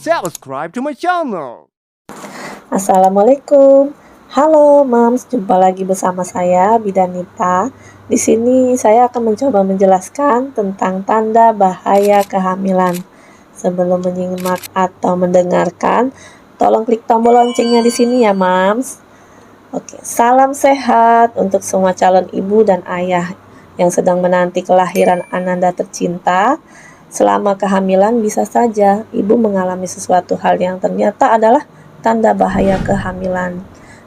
subscribe to my channel. Assalamualaikum. Halo Moms, jumpa lagi bersama saya Bidanita. Di sini saya akan mencoba menjelaskan tentang tanda bahaya kehamilan. Sebelum menyimak atau mendengarkan, tolong klik tombol loncengnya di sini ya Moms. Oke, salam sehat untuk semua calon ibu dan ayah yang sedang menanti kelahiran ananda tercinta. Selama kehamilan bisa saja ibu mengalami sesuatu hal yang ternyata adalah tanda bahaya kehamilan.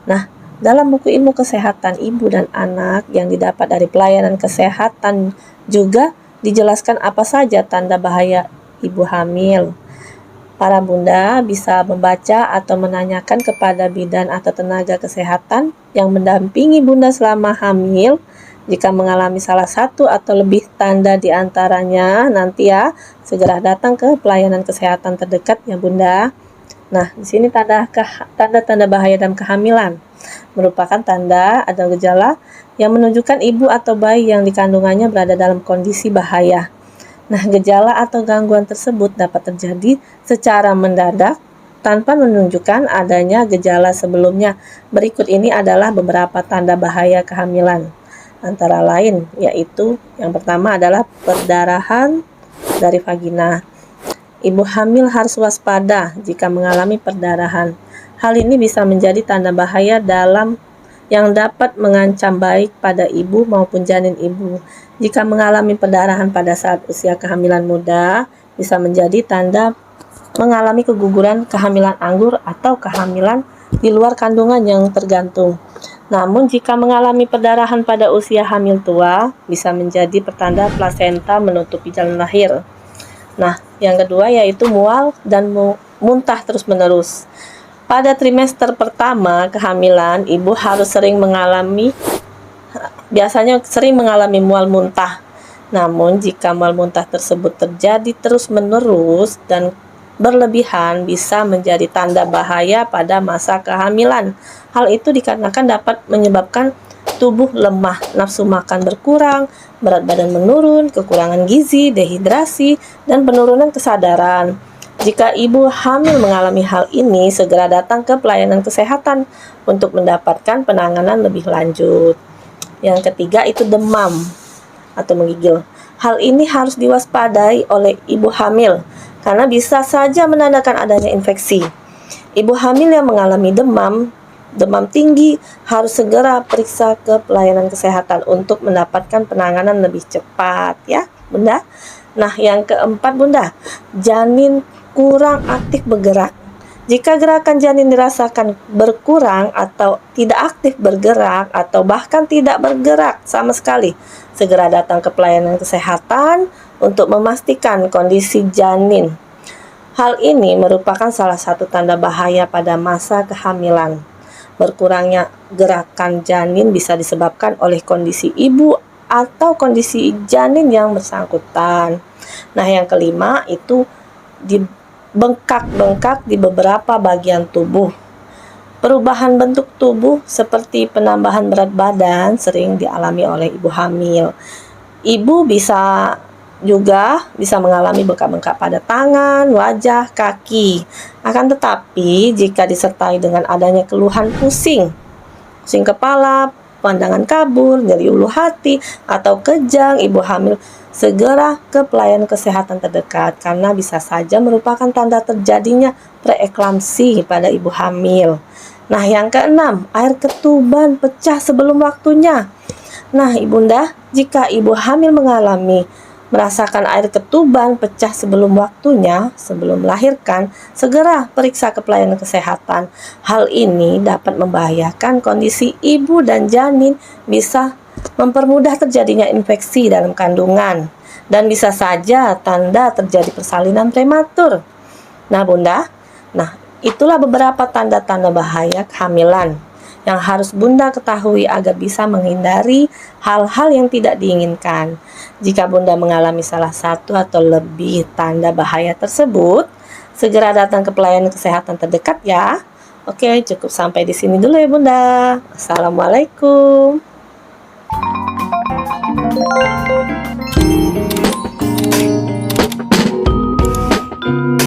Nah, dalam buku ilmu kesehatan ibu dan anak yang didapat dari pelayanan kesehatan juga dijelaskan apa saja tanda bahaya ibu hamil. Para bunda bisa membaca atau menanyakan kepada bidan atau tenaga kesehatan yang mendampingi bunda selama hamil. Jika mengalami salah satu atau lebih tanda di antaranya, nanti ya segera datang ke pelayanan kesehatan terdekat ya bunda. Nah, di sini tanda-tanda bahaya dalam kehamilan merupakan tanda atau gejala yang menunjukkan ibu atau bayi yang dikandungannya berada dalam kondisi bahaya. Nah, gejala atau gangguan tersebut dapat terjadi secara mendadak tanpa menunjukkan adanya gejala sebelumnya. Berikut ini adalah beberapa tanda bahaya kehamilan. Antara lain yaitu yang pertama adalah perdarahan dari vagina. Ibu hamil harus waspada jika mengalami perdarahan. Hal ini bisa menjadi tanda bahaya dalam yang dapat mengancam baik pada ibu maupun janin ibu. Jika mengalami perdarahan pada saat usia kehamilan muda, bisa menjadi tanda mengalami keguguran kehamilan anggur atau kehamilan di luar kandungan yang tergantung. Namun jika mengalami perdarahan pada usia hamil tua, bisa menjadi pertanda plasenta menutupi jalan lahir. Nah, yang kedua yaitu mual dan muntah terus-menerus. Pada trimester pertama kehamilan, ibu harus biasanya sering mengalami mual muntah. Namun, jika mual muntah tersebut terjadi terus-menerus dan berlebihan, bisa menjadi tanda bahaya pada masa kehamilan. Hal itu dikarenakan dapat menyebabkan tubuh lemah, nafsu makan berkurang, berat badan menurun, kekurangan gizi, dehidrasi, dan penurunan kesadaran. Jika ibu hamil mengalami hal ini, segera datang ke pelayanan kesehatan untuk mendapatkan penanganan lebih lanjut. Yang ketiga itu demam atau menggigil. Hal ini harus diwaspadai oleh ibu hamil karena bisa saja menandakan adanya infeksi. Ibu hamil yang mengalami demam tinggi harus segera periksa ke pelayanan kesehatan untuk mendapatkan penanganan lebih cepat ya bunda. Nah, yang keempat bunda, janin kurang aktif bergerak. Jika gerakan janin dirasakan berkurang atau tidak aktif bergerak atau bahkan tidak bergerak sama sekali, segera datang ke pelayanan kesehatan untuk memastikan kondisi janin. Hal ini merupakan salah satu tanda bahaya pada masa kehamilan. Berkurangnya gerakan janin bisa disebabkan oleh kondisi ibu atau kondisi janin yang bersangkutan. Nah, yang kelima itu bengkak-bengkak di beberapa bagian tubuh. Perubahan bentuk tubuh seperti penambahan berat badan sering dialami oleh ibu hamil. Ibu juga bisa mengalami bengkak-bengkak pada tangan, wajah, kaki. Akan tetapi, jika disertai dengan adanya keluhan pusing kepala, pandangan kabur, nyeri ulu hati, atau kejang, ibu hamil segera ke pelayanan kesehatan terdekat karena bisa saja merupakan tanda terjadinya preeklamsi pada ibu hamil. Nah, yang keenam, air ketuban pecah sebelum waktunya. Nah, ibunda, jika ibu hamil merasakan air ketuban pecah sebelum waktunya, sebelum melahirkan, segera periksa ke pelayanan kesehatan. Hal ini dapat membahayakan kondisi ibu dan janin, bisa mempermudah terjadinya infeksi dalam kandungan, dan bisa saja tanda terjadi persalinan prematur. Nah bunda, itulah beberapa tanda-tanda bahaya kehamilan yang harus bunda ketahui agar bisa menghindari hal-hal yang tidak diinginkan. Jika bunda mengalami salah satu atau lebih tanda bahaya tersebut, segera datang ke pelayanan kesehatan terdekat ya. Oke, cukup sampai di sini dulu ya bunda. Assalamualaikum.